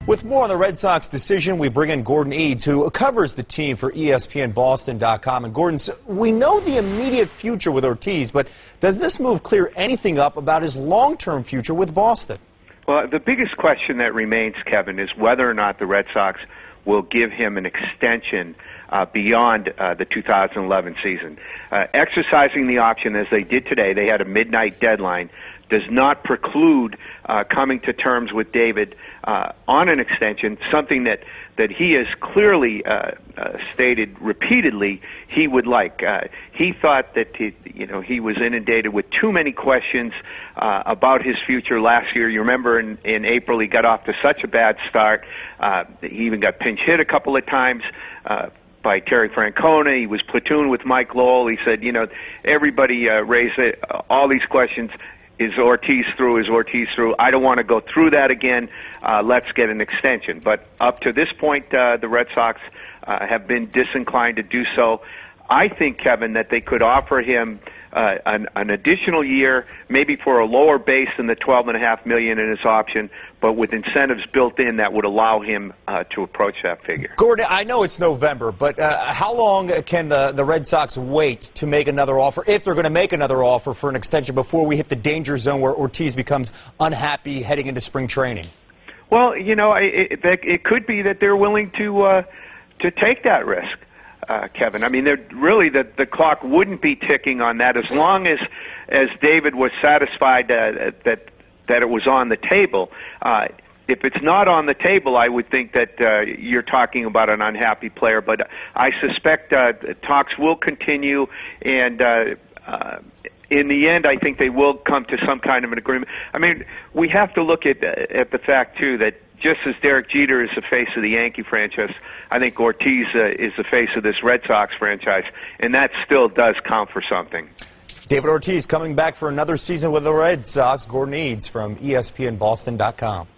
With more on the Red Sox decision, we bring in Gordon Edes, who covers the team for ESPNBoston.com. And Gordon, we know the immediate future with Ortiz, but does this move clear anything up about his long-term future with Boston? Well, the biggest question that remains, Kevin, is whether or not the Red Sox will give him an extension beyond the 2011 season. Exercising the option as they did today, they had a midnight deadline, does not preclude coming to terms with David on an extension, something that he has clearly stated repeatedly he would like. He thought that he was inundated with too many questions about his future last year. You remember in April he got off to such a bad start. He even got pinch hit a couple of times by Terry Francona. He was platooned with Mike Lowell. He said, everybody raised all these questions. Is Ortiz through? Is Ortiz through? I don't want to go through that again. Let's get an extension. But up to this point, the Red Sox have been disinclined to do so. I think, Kevin, that they could offer him an additional year, maybe for a lower base than the $12.5 million in his option, but with incentives built in that would allow him to approach that figure. Gordon, I know it's November, but how long can the Red Sox wait to make another offer, if they're going to make another offer for an extension, before we hit the danger zone where Ortiz becomes unhappy heading into spring training? Well, it could be that they're willing to take that risk. Kevin, I mean, the clock wouldn't be ticking on that as long as David was satisfied that it was on the table. If it's not on the table, I would think that you're talking about an unhappy player. But I suspect talks will continue, and in the end, I think they will come to some kind of an agreement. I mean, we have to look at the fact, too, that just as Derek Jeter is the face of the Yankee franchise, I think Ortiz is the face of this Red Sox franchise, and that still does count for something. David Ortiz coming back for another season with the Red Sox. Gordon Edes from ESPNBoston.com.